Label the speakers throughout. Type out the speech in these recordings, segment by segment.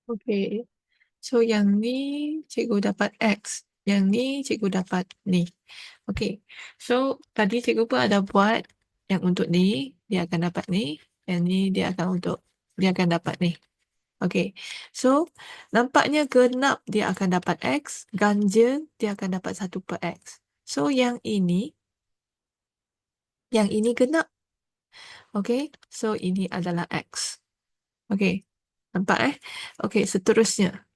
Speaker 1: Okay. So yang ni cikgu dapat X. Yang ni cikgu dapat ni. Okay. So tadi cikgu pun ada buat yang untuk ni dia akan dapat ni. Yang ni dia akan dapat ni. Okay. So nampaknya genap dia akan dapat X. Ganjil dia akan dapat 1 per X. So yang ini genap. Okay. So ini adalah X. Okay. Nampak Okay, seterusnya.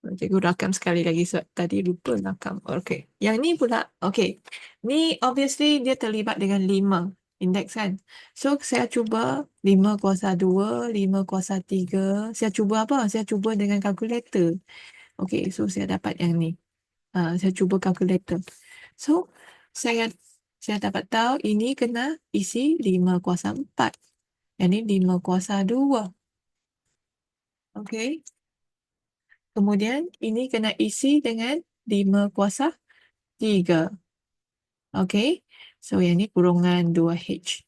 Speaker 1: Cikgu rakam sekali lagi sebab tadi lupa rakam. Okay. Yang ni pula, okay. Ni obviously dia terlibat dengan 5 indeks kan. So saya cuba 5 kuasa 2, 5 kuasa 3. Saya cuba apa? Saya cuba dengan kalkulator. Okay, so saya dapat yang ni. Saya cuba kalkulator. So saya dapat tahu ini kena isi 5 kuasa 4. Yang ni 5 kuasa 2. Okay. Kemudian ini kena isi dengan 5 kuasa 3. Okay. So yang ni kurungan 2H.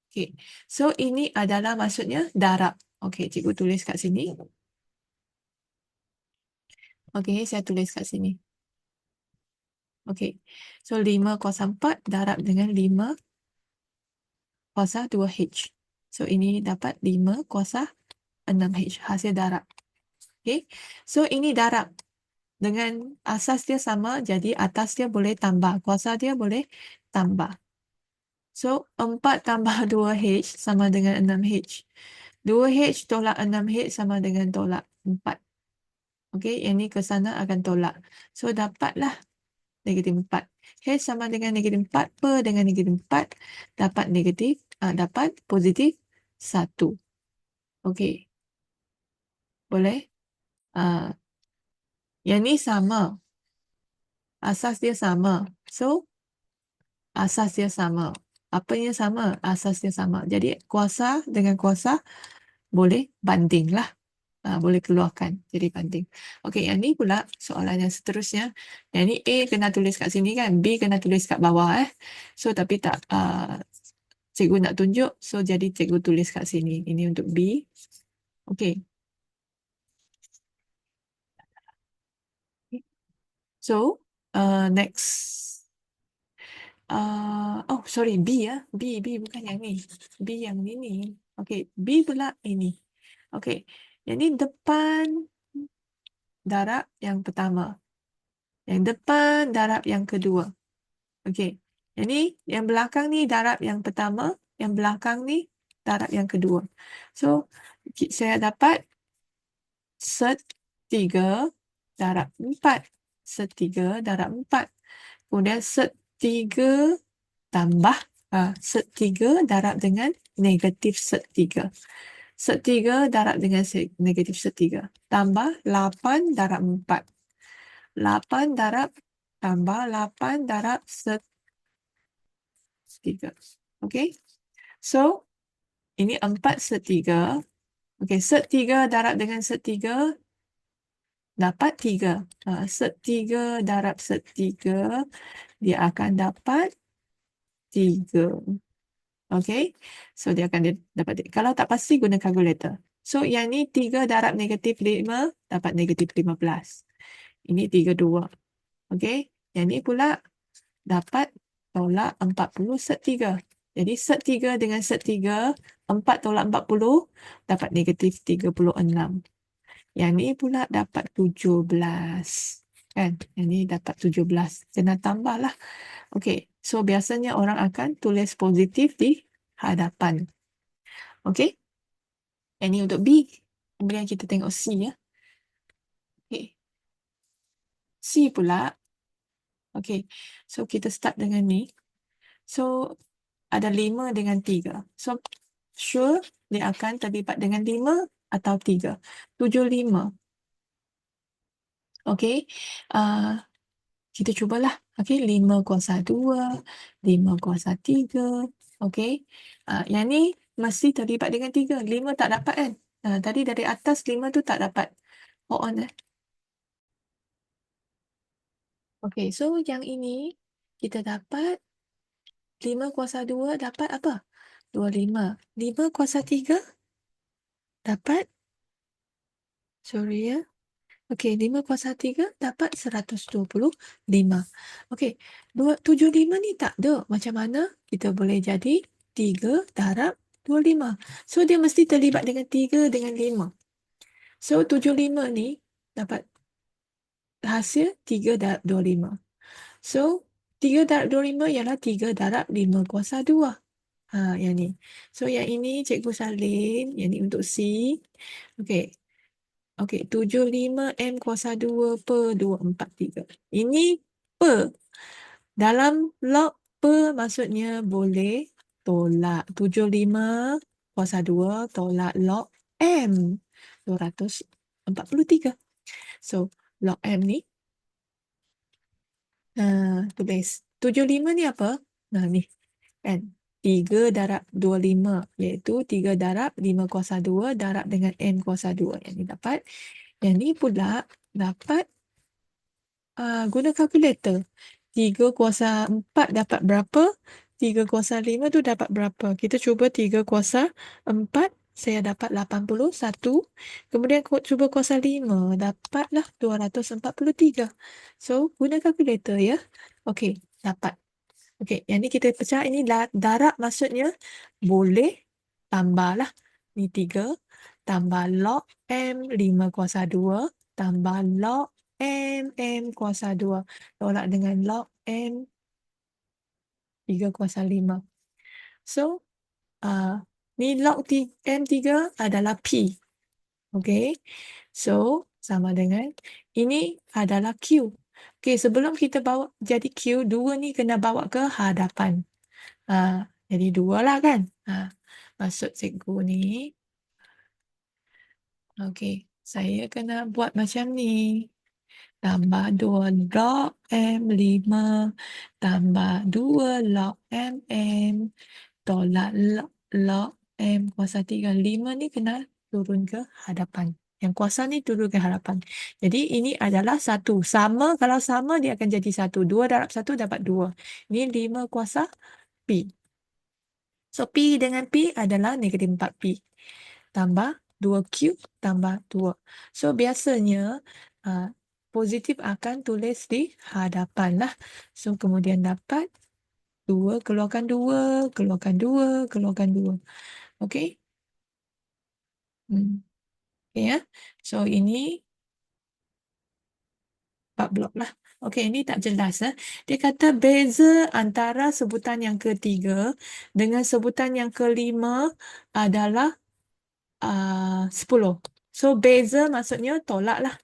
Speaker 1: Okay. So ini adalah maksudnya darab. Okay. Cikgu tulis kat sini. Okay. Saya tulis kat sini. Okay. So 5 kuasa 4 darab dengan 5 kuasa 2H. So ini dapat 5 kuasa 6H. Hasil darab. Okay. So ini darab. Dengan asas dia sama, jadi atas dia boleh tambah. Kuasa dia boleh tambah. So, 4 tambah 2H sama dengan 6H. 2H tolak 6H sama dengan tolak 4. Okey, yang ni ke sana akan tolak. So, dapatlah negatif 4. H sama dengan negatif 4 per dengan negatif 4. Dapat positif 1. Okey. Boleh? Yang ni sama. Asas dia sama. So, asas dia sama. Apanya sama? Asas dia sama. Jadi, kuasa dengan kuasa boleh banding lah. Boleh keluarkan. Jadi banding. Okey, yang ni pula soalan yang seterusnya. Yang ni A kena tulis kat sini kan. B kena tulis kat bawah. So, tapi tak cikgu nak tunjuk. So, jadi cikgu tulis kat sini. Ini untuk B. Okey. So, next. Oh, sorry. B ya. B bukan yang ni. B yang ini. Okey, B pula ini. Okey. Yang ni depan darab yang pertama. Yang depan darab yang kedua. Okey. Yang ni, yang belakang ni darab yang pertama. Yang belakang ni darab yang kedua. So, saya dapat set 3 darab 4. Set 3 darab 4. Kemudian set 3 tambah set 3 darab dengan negatif set 3. Set 3 darab dengan negatif set 3. Tambah 8 darab 4. 8 darab tambah 8 darab set 3. Okay. So, ini 4 set 3. Okay, set 3 darab dengan set 3 dapat 3. Set 3 darab set 3 dia akan dapat 3. Okay. So, dia akan dapat 3. Kalau tak pasti, guna kalkulator. So, yang ni 3 darab negatif 5 dapat negatif 15. Ini 32. Okay. Yang ni pula dapat tolak 40 set 3. Jadi set 3 dengan set 3, 4 tolak 40 dapat negatif 36. Yang ni pula dapat 17. Kan? Yang ni dapat 17. Kena tambah lah. Okey. So biasanya orang akan tulis positif di hadapan. Okey. Yang ni untuk B. Kemudian kita tengok C ya. Okey. C pula. Okey. So kita start dengan ni. So ada 5 dengan 3. So, sure dia akan terlibat dengan 5 atau 3. 7, 5. Okey. Kita cubalah. Okey, 5 kuasa 2, 5 kuasa 3. Okey. Yang ni mesti terlibat dengan 3. 5 tak dapat kan? Tadi dari atas 5 tu tak dapat. Hold on. Okey, so yang ini kita dapat 5 kuasa 2 dapat apa? 25. 5 kuasa 3 dapat, sorry ya. Okey, 5 kuasa 3 dapat 125. Okey, 275 ni tak ada. Macam mana kita boleh jadi 3 darab 25? So, dia mesti terlibat dengan 3 dengan 5. So, 75 ni dapat hasil 3 darab 25. So, 3 darab 25 ialah 3 darab 5 kuasa 2. Yang ni. So, yang ini cikgu salin. Yang ni untuk C. Okey. Okey, 75M kuasa 2 per 243. Ini per. Dalam log per maksudnya boleh tolak 75 kuasa 2 tolak log M 243. So, log M ni tulis 75 ni apa? Nah ni kan 3 darab 25 iaitu 3 darab 5 kuasa 2 darab dengan M kuasa 2. Yang ni dapat. Yang ni pula dapat guna kalkulator. 3 kuasa 4 dapat berapa? 3 kuasa 5 tu dapat berapa? Kita cuba 3 kuasa 4. Saya dapat 81. Kemudian cuba kuasa 5. Dapatlah 243. So, guna kalkulator ya. Okey, dapat. Okey, yang ni kita pecah. Ini darab maksudnya boleh tambahlah. Ni 3 tambah log M 5 kuasa 2 tambah log M kuasa 2 tolak dengan log M 3 kuasa 5. So, ni log M3 adalah P. Okey. So, sama dengan ini adalah Q. Okey, sebelum kita bawa jadi Q, 2 ni kena bawa ke hadapan. Jadi 2 lah kan? Maksud cikgu ni. Okey, saya kena buat macam ni. Tambah 2 log M5 tambah 2 log MM tolak log M kuasa 3. 5 ni kena turun ke hadapan. Yang kuasa ni turun ke hadapan. Jadi ini adalah 1. Sama, kalau sama dia akan jadi 1. 2 darab 1 dapat 2. Ini 5 kuasa P. So, P dengan P adalah negatif 4P. Tambah 2Q tambah 2. So, biasanya positif akan tulis di hadapan lah. So, kemudian dapat 2, keluarkan 2, keluarkan 2, keluarkan 2. Okey? Okey ya. So, ini 4 blok lah. Okey, ini tak jelas. Dia kata beza antara sebutan yang ketiga dengan sebutan yang kelima adalah 10. So, beza maksudnya tolak lah.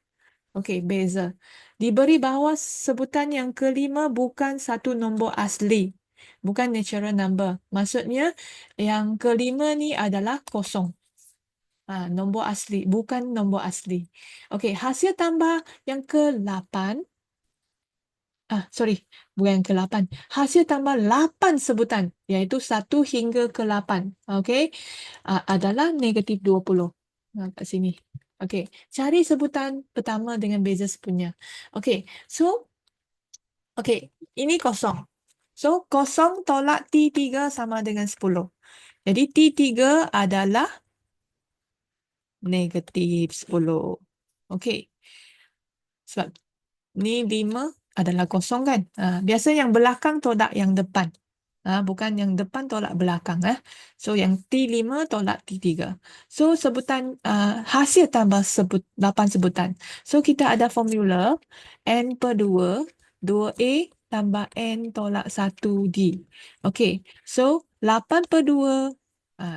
Speaker 1: Okey, beza. Diberi bahawa sebutan yang kelima bukan satu nombor asli. Bukan natural number. Maksudnya yang kelima ni adalah kosong. Nombor asli. Bukan nombor asli. Okey, hasil tambah yang ke-8. Sorry. Bukan yang ke-8. Hasil tambah 8 sebutan. Iaitu 1 hingga ke-8. Okey. Adalah negatif 20. Kat sini. Okey. Cari sebutan pertama dengan beza sepunya. Okey. So, okey. Ini kosong. So, kosong tolak T3 sama dengan 10. Jadi, T3 adalah negatif 10. Okey. Sebab ni 5 adalah kosong kan? Biasa yang belakang tolak yang depan. Bukan yang depan tolak belakang. So, yang T5 tolak T3. So, sebutan hasil tambah 8 sebutan. So, kita ada formula N per 2, 2A tambah N tolak 1D. Okey. So, 8 per 2.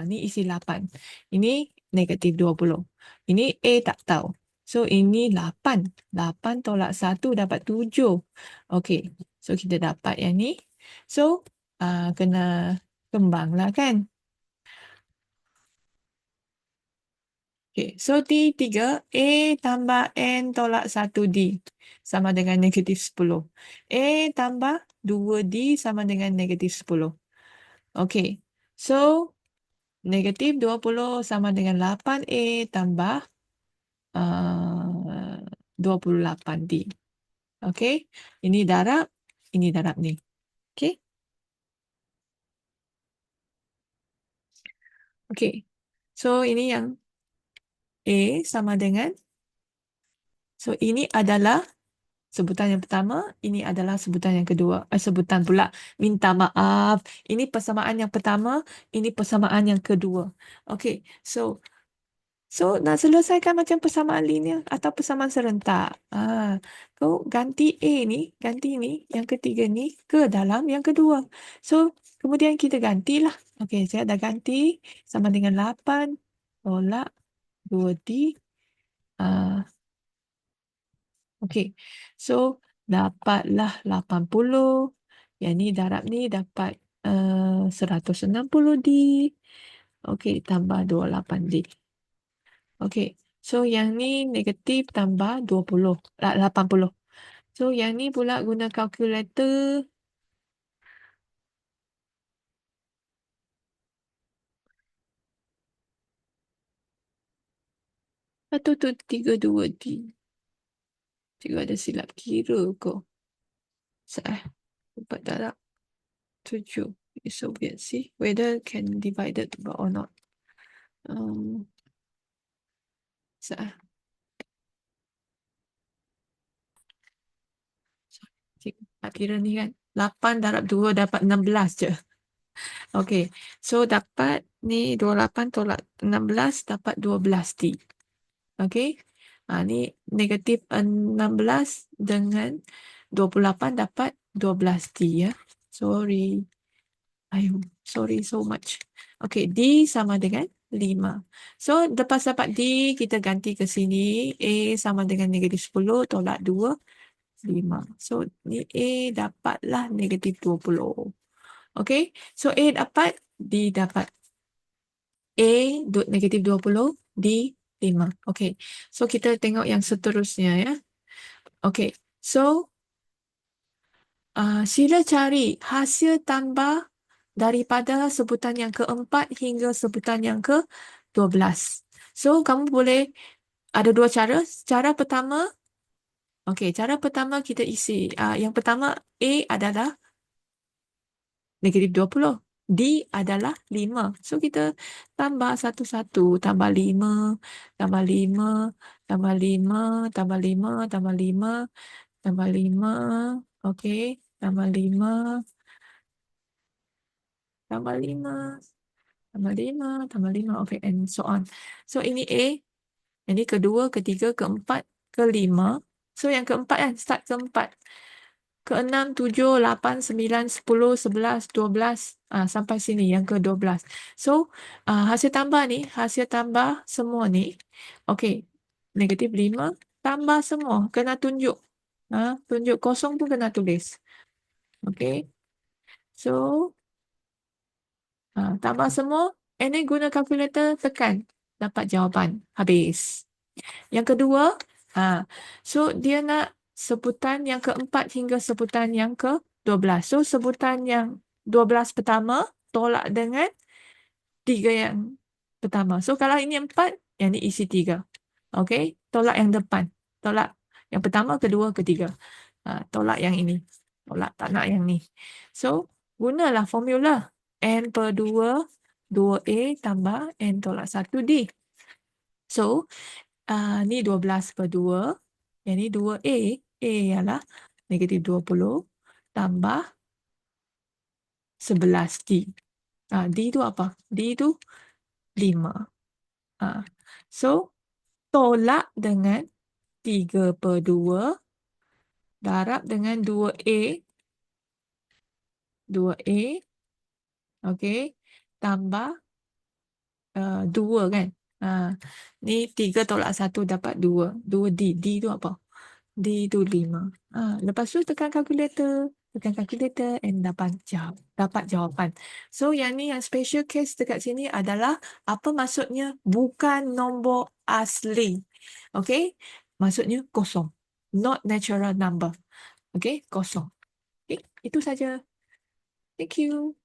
Speaker 1: Ni isi 8. Ini negatif 20. Ini A tak tahu. So, ini 8. 8 tolak 1 dapat 7. Okey. So, kita dapat yang ni. So, kena kembang lah kan. Okay, so T3 A tambah N tolak 1D sama dengan negatif 10. A tambah 2D sama dengan negatif 10. Okay, so negatif 20 sama dengan 8A tambah 28D. Okay, ini darab ni. Okay. Okay, so ini yang A sama dengan, so ini adalah sebutan yang pertama, ini adalah sebutan yang kedua. Sebutan pula, minta maaf. Ini persamaan yang pertama, ini persamaan yang kedua. Okay, so nak selesaikan macam persamaan linear atau persamaan serentak. Kau ganti A ni, ganti ni, yang ketiga ni ke dalam yang kedua. So, kemudian kita gantilah. Okay, saya dah ganti sama dengan 8 tolak 2D. Okay, so dapatlah 80. Yang ni darab ni dapat 160D. Okay, tambah 28D. Okay, so yang ni negatif tambah 20, 80. So yang ni pula guna kalkulator. Atau tu 32D. Cikgu ada silap kira ke? Saya dapat darab 7. It's so weird, see? Whether can divided or not. Saya nak kira ni kan 8 darab 2 dapat 16 je. Okey, so dapat ni 28 tolak 16 dapat 12D. Okey, ni negatif 16 dengan 28 dapat 12D ya. Sorry. Sorry so much. Okey, D sama dengan 5. So lepas dapat D, kita ganti ke sini. A sama dengan negatif 10 tolak 2. 5. So, ni A dapatlah negatif 20. Okay. So, A dapat, D dapat. A negatif 20, D 5. Okay. So, kita tengok yang seterusnya ya. Okay. So, sila cari hasil tambah daripada sebutan yang keempat hingga sebutan yang ke-12. So, kamu boleh ada dua cara. Cara pertama, okey, cara pertama kita isi. Yang pertama, A adalah negatif 20. D adalah 5. So, kita tambah satu-satu. Tambah 5, tambah 5, tambah 5, tambah 5, tambah 5, tambah 5. Okey, tambah 5, tambah 5, tambah 5, tambah 5. Okey, and so on. So, ini A. Ini kedua, ketiga, keempat, kelima. So, yang keempat kan, start keempat. Ke-6, 7, 8, 9, 10, 11, 12 sampai sini yang ke-12. So, hasil tambah ni, hasil tambah semua ni. Okey, negatif 5 tambah semua. Kena tunjuk. Tunjuk kosong pun kena tulis. Okey. So, tambah semua. And then guna kalkulator, tekan. Dapat jawapan. Habis. Yang kedua, so dia nak sebutan yang keempat hingga sebutan yang ke-12. So, sebutan yang 12 pertama tolak dengan 3 yang pertama. So, kalau ini 4, yang ni isi 3. Okey, tolak yang depan. Tolak yang pertama, kedua, ketiga. Tolak yang ini. Tolak tak nak yang ni. So, gunalah formula. N per 2, 2A tambah N tolak 1D. So, ni 12 per 2. Yang ni 2A. A ialah negatif 20 tambah 11D. D tu apa? D tu 5. So, tolak dengan 3 per 2 darab dengan 2A. 2A. Okey. Tambah 2 kan? Ni 3 tolak 1 dapat 2. 2D. D tu apa? D tu 5. Lepas tu tekan kalkulator. Tekan kalkulator and dapat jawapan. So, yang ni yang special case dekat sini adalah apa maksudnya? Bukan nombor asli. Okay? Maksudnya kosong. Not natural number. Okay? Kosong. Okay? Itu saja. Thank you.